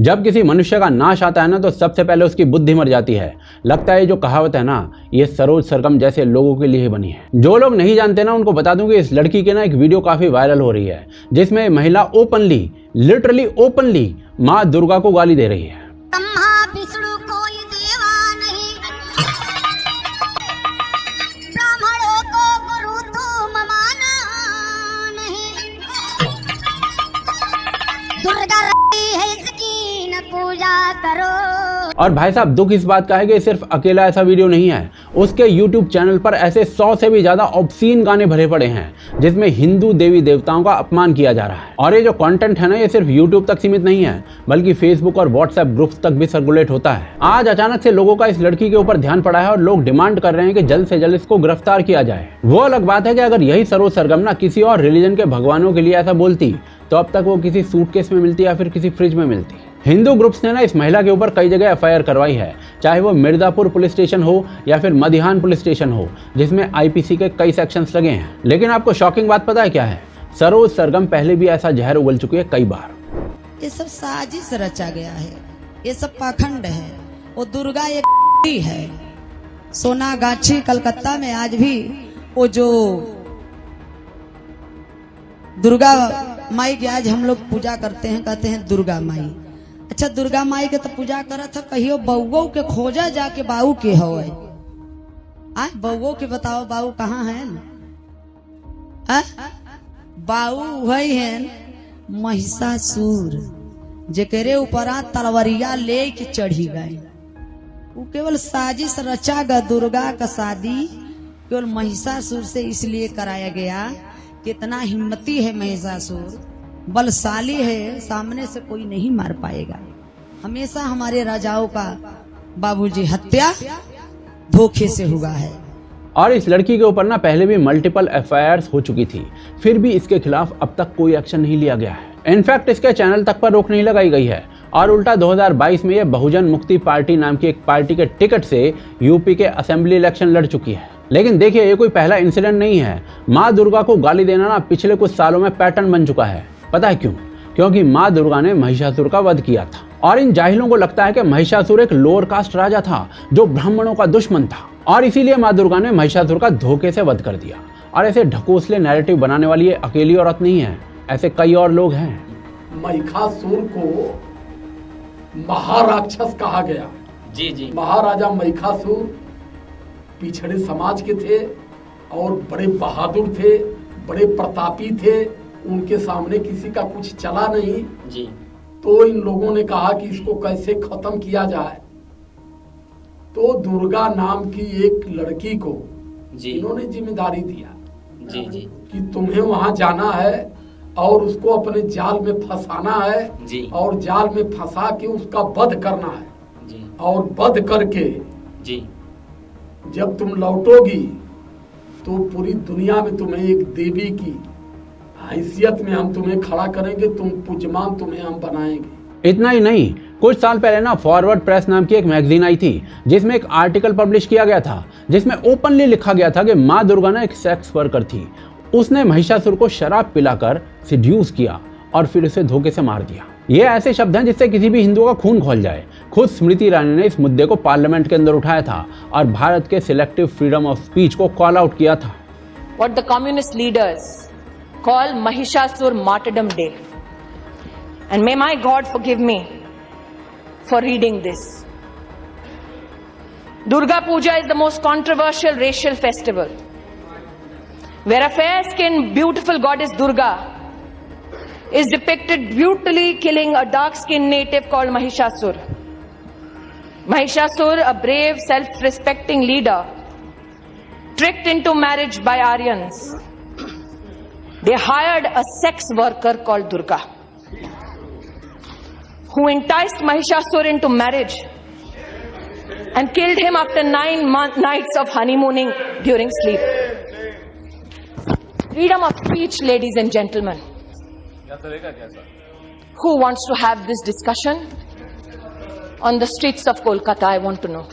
जब किसी मनुष्य का नाश आता है ना, तो सबसे पहले उसकी बुद्धि मर जाती है। लगता है ये जो कहावत है ना, ये सरोज सरगम जैसे लोगों के लिए ही बनी है। जो लोग नहीं जानते ना, उनको बता दूं कि इस लड़की की ना एक वीडियो काफी वायरल हो रही है, जिसमें महिला ओपनली, लिटरली ओपनली माँ दुर्गा को गाली दे रही है। पूजा करो। और भाई साहब, दुख इस बात का है कि सिर्फ अकेला ऐसा वीडियो नहीं है। उसके YouTube चैनल पर ऐसे 100 से भी ज्यादा ऑब्सीन गाने भरे पड़े हैं, जिसमें हिंदू देवी देवताओं का अपमान किया जा रहा है। और ये जो कंटेंट है ना, ये सिर्फ YouTube तक सीमित नहीं है, बल्कि Facebook और WhatsApp ग्रुप्स तक भी सर्कुलेट होता है। आज अचानक से लोगों का इस लड़की के ऊपर ध्यान पड़ा है और लोग डिमांड कर रहे हैं कि जल्द से जल्द इसको गिरफ्तार किया जाए। वो अलग बात है कि अगर यही सरोज सरगम ना किसी और रिलीजन के भगवानों के लिए ऐसा बोलती, तो अब तक वो किसी सूटकेस में मिलती या फिर किसी फ्रिज में मिलती। हिंदू ग्रुप्स ने ना इस महिला के ऊपर कई जगह FIR करवाई है, चाहे वो मिर्जापुर पुलिस स्टेशन हो या फिर मधिहान पुलिस स्टेशन हो, जिसमें IPC के कई सेक्शंस लगे हैं। लेकिन आपको शॉकिंग बात पता है क्या है? सरोज सरगम पहले भी ऐसा जहर उगल चुकी है कई बार। ये सब साजिश रचा गया है, ये सब पाखंड है। वो दुर्गा एक है। सोनागाछी कलकत्ता में आज भी वो जो दुर्गा माई की आज हम लोग पूजा करते हैं, कहते हैं दुर्गा माई। अच्छा, दुर्गा माई के तो पूजा करत है, कहियो बउओ के खोजा जाके बाऊ के हो। आज बउओ के बताओ, बाऊ कहाँ है? बाऊ वही है महिषासुर, जेकरे ऊपर तलवरिया ले के चढ़ी गए। वो केवल साजिश रचा गा। दुर्गा का शादी केवल महिषासुर से इसलिए कराया गया। कितना हिम्मती है महिषासुर, बलशाली है, सामने से कोई नहीं मार पाएगा। हमेशा हमारे राजाओं का बाबूजी हत्या धोखे से हुआ है। और इस लड़की के ऊपर ना पहले भी मल्टीपल FIRs हो चुकी थी, फिर भी इसके खिलाफ अब तक कोई एक्शन नहीं लिया गया है। इनफैक्ट इसके चैनल तक पर रोक नहीं लगाई गई है और उल्टा 2022 में ये बहुजन मुक्ति पार्टी नाम की एक पार्टी के टिकट से यूपी के असेंबली इलेक्शन लड़ चुकी है। लेकिन देखिए, ये कोई पहला इंसिडेंट नहीं है। माँ दुर्गा को गाली देना ना पिछले कुछ सालों में पैटर्न बन चुका है। पता है क्यों? क्योंकि माँ दुर्गा ने महिषासुर का वध किया था और इन जाहिलों को लगता है कि महिषासुर एक लोअर कास्ट राजा था जो ब्राह्मणों का दुश्मन था, और इसीलिए माँ दुर्गा ने महिषासुर का धोखे से वध कर दिया। और ऐसे ढकोसले नैरेटिव बनाने वाली ये अकेली औरत नहीं है, ऐसे कई और लोग हैं। महिषासुर को महाराक्षस कहा गया। जी। महाराजा महिषासुर पिछड़े समाज के थे और बड़े बहादुर थे, बड़े प्रतापी थे। उनके सामने किसी का कुछ चला नहीं जी। तो इन लोगों ने कहा कि इसको कैसे खत्म किया जाए। तो दुर्गा नाम की एक लड़की को इन्होंने जिम्मेदारी दिया जी कि तुम्हें वहां जाना है और उसको अपने जाल में फंसाना है जी। और जाल में फंसा के उसका वध करना है जी। और वध करके जी जब तुम लौटोगी तो पूरी दुनिया में तुम्हें एक देवी की हैसियत में हम तुम्हें खड़ा करेंगे, तुम पूज्यमान तुम्हें हम बनाएंगे। इतना ही नहीं, कुछ साल पहले ना फॉरवर्ड प्रेस नाम की एक मैगजीन आई थी, जिसमें एक आर्टिकल पब्लिश किया गया था, जिसमें ओपनली लिखा गया था कि माँ दुर्गा ना एक सेक्स वर्कर थी। उसने महिषासुर को शराब पिलाकर सिड्यूस किया और फिर उसे धोखे से मार दिया। ये ऐसे शब्द हैं जिससे किसी भी हिंदू का खून खौल जाए। खुद स्मृति ईरानी ने इस मुद्दे को पार्लियामेंट के अंदर उठाया था और भारत के सिलेक्टिव फ्रीडम ऑफ स्पीच को कॉल आउट किया था। What the communist leaders call Mahishasur Martyrdom Day, and may my God forgive me for reading this. Durga Puja is the most controversial racial festival, where a fair-skinned, beautiful goddess Durga is depicted brutally killing a dark-skinned native called Mahishasur. Mahishasur, a brave, self-respecting leader, tricked into marriage by Aryans. They hired a sex worker called Durga, who enticed Mahishasur into marriage and killed him after 9 nights of honeymooning during sleep. Freedom of speech, ladies and gentlemen. Who wants to have this discussion on the streets of Kolkata? I want to know.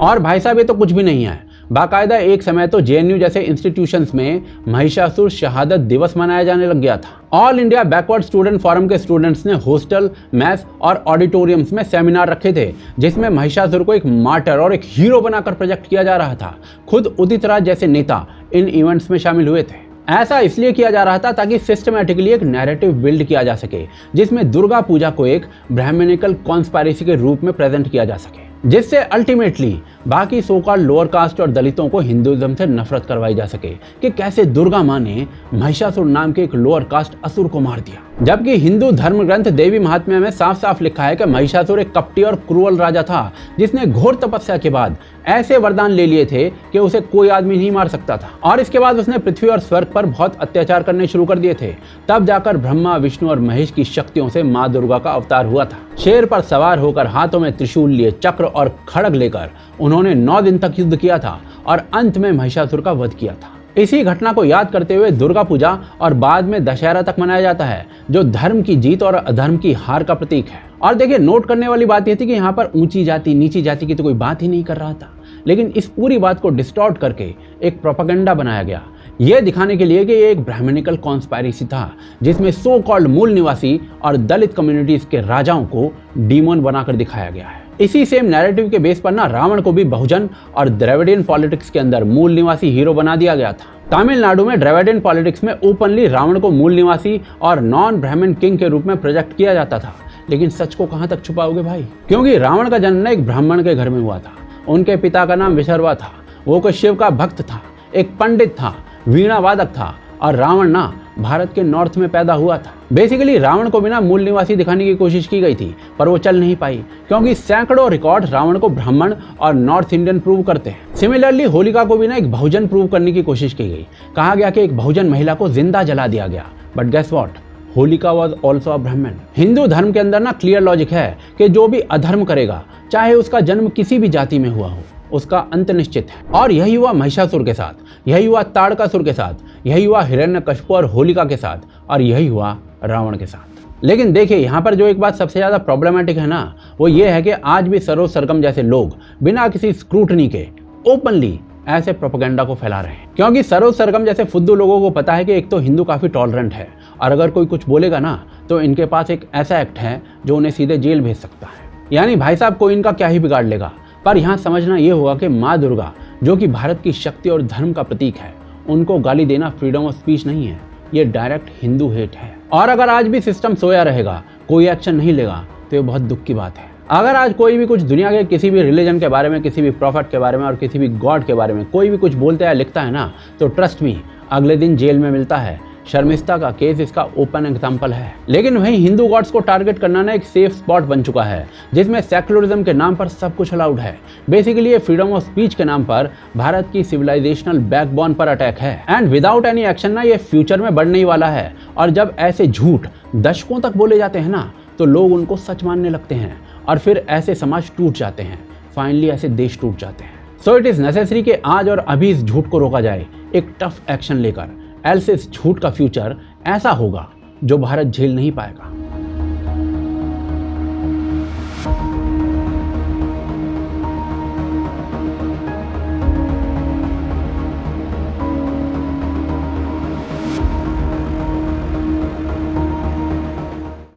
और भाई साहब, ये तो कुछ भी नहीं है। बाकायदा एक समय तो जेएनयू जैसे इंस्टीट्यूशंस में महिषासुर शहादत दिवस मनाया जाने लग गया था। All India backward student forum के स्टूडेंट्स ने हॉस्टल, मेस और ऑडिटोरियम्स में सेमिनार रखे थे, जिसमें महिषासुर को एक मार्टर और एक हीरो बनाकर प्रोजेक्ट किया जा रहा था। खुद उदित राज जैसे नेता इन इवेंट्स में शामिल हुए थे। ऐसा इसलिए किया जा रहा था ताकि सिस्टमैटिकली एक नैरेटिव बिल्ड किया जा सके, जिसमें दुर्गा पूजा को एक ब्राह्मणिकल कॉन्स्पायरेसी के रूप में प्रेजेंट किया जा सके, जिससे अल्टीमेटली बाकी सो कॉल्ड लोअर कास्ट और दलितों को हिंदुइज्म से नफरत करवाई जा सके कि कैसे दुर्गा माँ ने महिषासुर नाम के एक लोअर कास्ट असुर को मार दिया। जबकि हिंदू धर्म ग्रंथ देवी महात्म्य में साफ साफ लिखा है कि महिषासुर एक कपटी और क्रूअल राजा था, जिसने घोर तपस्या के बाद ऐसे वरदान ले लिए थे कि उसे कोई आदमी नहीं मार सकता था, और इसके बाद उसने पृथ्वी और स्वर्ग पर बहुत अत्याचार करने शुरू कर दिए थे। तब जाकर ब्रह्मा, विष्णु और महेश की शक्तियों से माँ दुर्गा का अवतार हुआ था। शेर पर सवार होकर, हाथों में त्रिशूल लिए, चक्र और खड़ग लेकर उन्होंने 9 दिन तक युद्ध किया था और अंत में महिषासुर का वध किया था। इसी घटना को याद करते हुए दुर्गा पूजा और बाद में दशहरा तक मनाया जाता है, जो धर्म की जीत और अधर्म की हार का प्रतीक है। और देखिए, नोट करने वाली बात यह थी कि यहाँ पर ऊंची जाति नीची जाति की तो कोई बात ही नहीं कर रहा था, लेकिन इस पूरी बात को डिस्टॉर्ट करके एक प्रोपेगेंडा बनाया गया, ये दिखाने के लिए कि ये एक ब्राह्मणिकल कॉन्स्पायरेसी था, जिसमें सो कॉल्ड मूल निवासी और दलित कम्युनिटीज के राजाओं को डीमन बनाकर दिखाया गया है। इसी सेम नैरेटिव के बेस पर ना रावण को भी बहुजन और द्रविडियन पॉलिटिक्स के अंदर मूल निवासी हीरो बना दिया गया था। तमिलनाडु में द्रविडियन पॉलिटिक्स में ओपनली रावण को मूल निवासी और नॉन ब्राह्मण किंग के रूप में प्रोजेक्ट किया जाता था, लेकिन सच को कहां तक छुपाओगे भाई? क्योंकि रावण का जन्म एक ब्राह्मण के घर में हुआ था। उनके पिता का नाम विशर्वा था, वो कोई शिव का भक्त था, एक पंडित था, वीणा वादक था, और रावण ना भारत के नॉर्थ में पैदा हुआ था। बेसिकली रावण को बिना मूल निवासी दिखाने की कोशिश की गई थी, पर वो चल नहीं पाई, क्योंकि सैकड़ों रिकॉर्ड रावण को ब्राह्मण और नॉर्थ इंडियन प्रूव करते हैं। सिमिलरली होलिका को भी ना एक बहुजन प्रूव करने की कोशिश की गई। कहा गया कि एक बहुजन महिला को जिंदा जला दिया गया, but guess what, Holika was also a Brahmin. Hindu धर्म के अंदर ना क्लियर लॉजिक है कि जो भी अधर्म करेगा, चाहे उसका जन्म किसी भी जाति में हुआ हो, उसका अंत निश्चित है। और यही हुआ महिषासुर के साथ, यही हुआ ताड़कासुर के साथ, यही हुआ हिरण्यकश्यप और होलिका के साथ, और यही हुआ रावण के साथ। लेकिन देखिए, यहाँ पर जो एक बात सबसे ज्यादा प्रॉब्लमेटिक है ना, वो ये है कि आज भी सरोज सरगम जैसे लोग बिना किसी स्क्रूटनी के ओपनली ऐसे प्रोपेगेंडा को फैला रहे हैं। क्योंकि सरोज सरगम जैसे फुद्दू लोगों को पता है कि एक तो हिंदू काफी टॉलरेंट है, और अगर कोई कुछ बोलेगा ना तो इनके पास एक ऐसा एक्ट है जो उन्हें सीधे जेल भेज सकता है। यानी भाई साहब, कोई इनका क्या ही बिगाड़ लेगा। पर यहाँ समझना ये होगा कि माँ दुर्गा, जो कि भारत की शक्ति और धर्म का प्रतीक है, उनको गाली देना फ्रीडम ऑफ स्पीच नहीं है, ये डायरेक्ट हिंदू हेट है। और अगर आज भी सिस्टम सोया रहेगा, कोई एक्शन नहीं लेगा, तो ये बहुत दुख की बात है। अगर आज कोई भी कुछ दुनिया के किसी भी रिलीजन के बारे में, किसी भी प्रॉफिट के बारे में और किसी भी गॉड के बारे में कोई भी कुछ बोलता है, लिखता है ना, तो ट्रस्ट मी, अगले दिन जेल में मिलता है। शर्मिष्ठा का केस इसका ओपन एग्जाम्पल है। लेकिन वहीं हिंदू गॉड्स को टारगेट करना ना एक सेफ स्पॉट बन चुका है, जिसमें सेकुलरिज्म के नाम पर सब कुछ अलाउड है। बेसिकली ये फ्रीडम ऑफ स्पीच के नाम पर भारत की सिविलाइजेशनल बैकबोन पर अटैक है, एंड विदाउट एनी एक्शन ना ये फ्यूचर में बढ़ने ही वाला है। और जब ऐसे झूठ दशकों तक बोले जाते हैं ना, तो लोग उनको सच मानने लगते हैं, और फिर ऐसे समाज टूट जाते हैं, फाइनली ऐसे देश टूट जाते हैं। सो इट इज नेसेसरी कि आज और अभी इस झूठ को रोका जाए एक टफ एक्शन लेकर, एल्स इस झूठ का फ्यूचर ऐसा होगा जो भारत झेल नहीं पाएगा।